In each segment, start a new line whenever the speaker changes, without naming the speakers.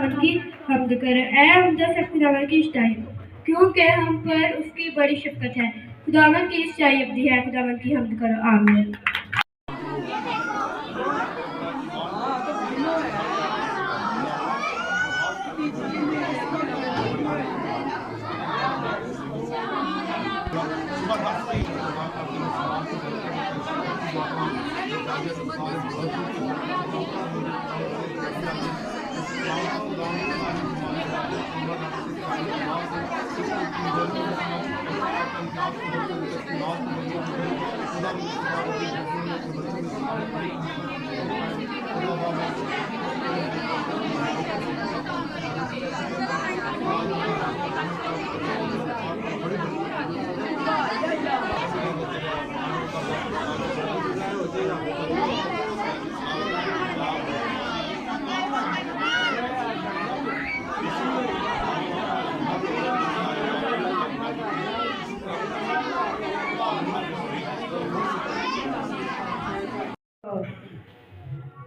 खुदावन की हम्द करें। ऐ हमदा से खुदावन की इस्ताई क्योंकि हम पर उसकी बड़ी शफ़क़त है। खुदावन की इस्ताई अब्दी है। खुदावन की हम्द करो। आमीन।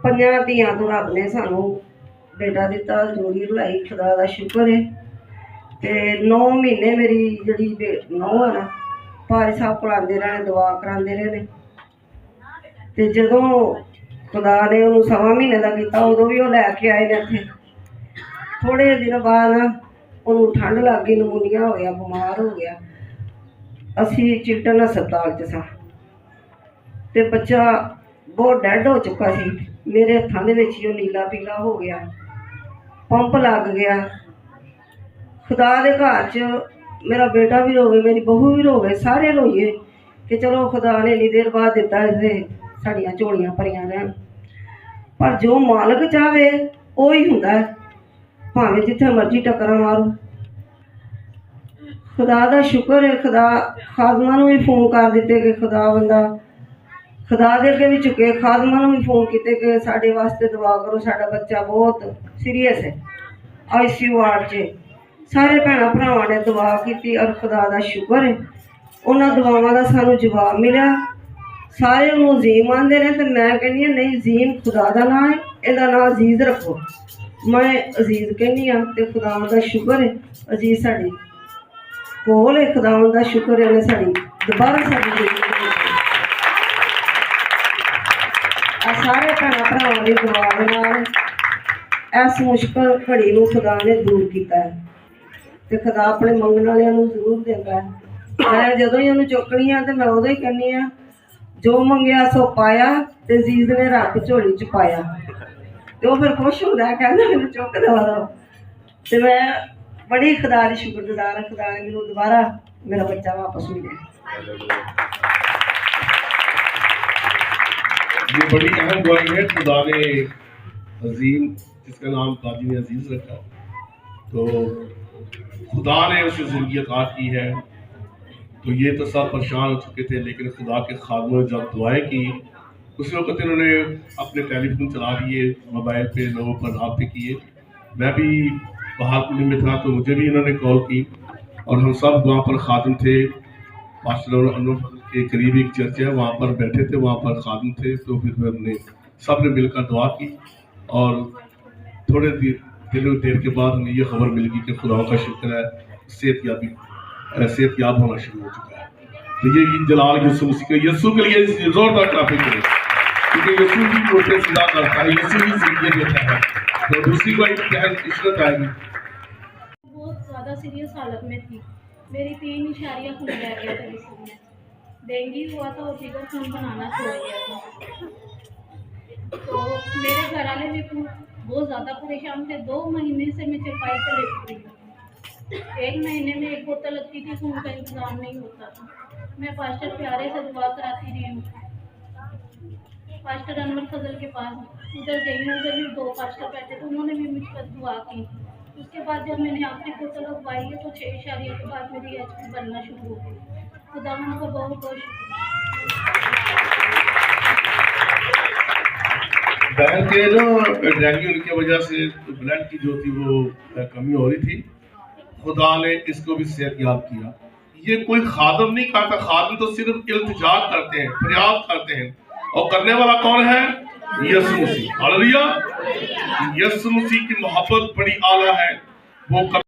पंजां धियां तो रब ने सानू बेटा दिता, जोड़ी रुलाई, खुदा दा शुक्र है। ते 9 महीने मेरी जिहड़ी नौं है ना भाई साहब पढ़ाते रहे, दुआ कराते रहे। ते जदों खुदा ने उन्होंने 1.25 महीने का किया उदों भी वो लैके आए ने इत्थे। थोड़े दिन बाद ना उन्होंने ठंड लग गई, नमूनिया हो गया, बीमार हो गया। असी चिल्टन हस्पताल च सा ते बच्चा बहुत डैड हो चुका सी। मेरे हत्थां दे विच ही नीला पीला हो गया, पंप लग गया। खुदा दे घर च मेरा बेटा भी रोवे, मेरी बहू भी रोवे, सारे रोइए कि चलो खुदा ने इन्नी देर बाद दिता, इसे साड़ियां झोलियां भरियां रहन। पर जो मालक चाहे वो ही हुंदा है, भावें जिथे मर्जी टक्करां मारो। खुदा दा शुक्र है, खुदा खादमां नूं भी फोन कर दिते कि खुदा बंदा खुदा दे अगे भी चुके, खादमां नूं भी फोन किते कि साडे वास्ते दुआ करो, साडा बच्चा बहुत सीरियस है, ICU वार्ड च। सारे भैणां भरावां ने दुआ की और खुदा दा शुक्र है उन्हां दुआवां दा सानूं जवाब मिलिया। सारे उन्होंने अजीम आंदे ने, तो मैं कहनी नहीं, अजीम खुदा दा नाम है, इहदा नाम अजीज रखो। मैं अजीज कहनी हाँ, तो खुदावन दा शुक्र है अजीज साडी कोल है। खुदावन दा शुक्र है उन्हें साडी दोबारा साडी सारे भैणां भरावां दी दुआ दे नाल इस मुश्किल घड़ी नूं खुदा ने दूर किया है। तो खुदा अपने मंगण वालियां नूं जरूर देंदा है। मैं जदों ही उन्होंने चुकनी है तो मैं उदों ही कहनी हाँ, जो मंगया सो पाया, ते अजीज ने रब झोली च पाया। तो वो फिर खुश होंदा है, कहंदा मैनूं चुक दवा। तो मैं बड़ी खुदा दी शुक्रगुजार हाँ, खुदा ने मैनूं दोबारा मेरा बच्चा वापस मिलिया।
ये बड़ी अहम दुआई है। खुदा ने अजीम, जिसका नाम काजी ने अजीज रखा, तो खुदा ने उसे जिंदगी अता की है। तो ये तो सब परेशान हो चुके थे, लेकिन खुदा के खादमों ने जब दुआएं की, उस वक्त इन्होंने अपने टेलीफोन चला दिए, मोबाइल पे लोगों पर रब्ते किए। मैं भी बहारपुरी में था तो मुझे भी इन्होंने कॉल की, और हम सब वहाँ पर खादिम थे। पास्टर के करीब एक चर्च है, वहाँ पर बैठे थे, वहाँ पर खादिम थे। तो फिर हमने सब ने मिलकर दुआ की, और थोड़े देर के बाद हमें ये खबर मिल गई कि खुदा का शुक्र है सेहतयाब होना शुरू हो चुका है। तो ये जलाल यीशु मसीह का, यीशु के लिए जोरदार ट्रैफिक है, क्योंकि यीशु भी रोटे सीधा करता है, यीशु ही जिंदगी देता है। तो दूसरी बात क्या है, इश्क़ आएगी।
बहुत ज़्यादा सीरियस हालत में थी। मेरी 3 इशारियाँ खून रह गया था जिसम में, डेंगू हुआ था और जिगर खून बनाना छोड़ गया था। तो मेरे घर वाले भी बहुत ज़्यादा परेशान थे। 2 महीने से मैं चरपाई पर लेटी हुई। 1 महीने में 1 बोतल लगती थी, खून का इंतजाम नहीं होता था। मैं पास्टर प्यारे से दुआ कराती रही हूँ, पास्टर अनवर फजल के पास उधर गई हूँ। उधर भी 2 पास्टर बैठे थे, उन्होंने भी मुझ पर दुआ की। उसके बाद जब मैंने आखिरी बोतल लगवाई है तो 6 इशारियों के बाद मेरी HP बनना शुरू हो गई। खुदा का बहुत बहुत
बहन के जो डेंगू की वजह से ब्लड की जो थी वो कमी हो रही थी, खुदा ने इसको भी सेहतयाब किया। ये कोई खादम नहीं करता, खादम तो सिर्फ इल्तिजा करते हैं, फरियाद करते हैं, और करने वाला कौन है? यसु मसीह। हालेलुया। यसु मसीह की मोहब्बत बड़ी आला है। वो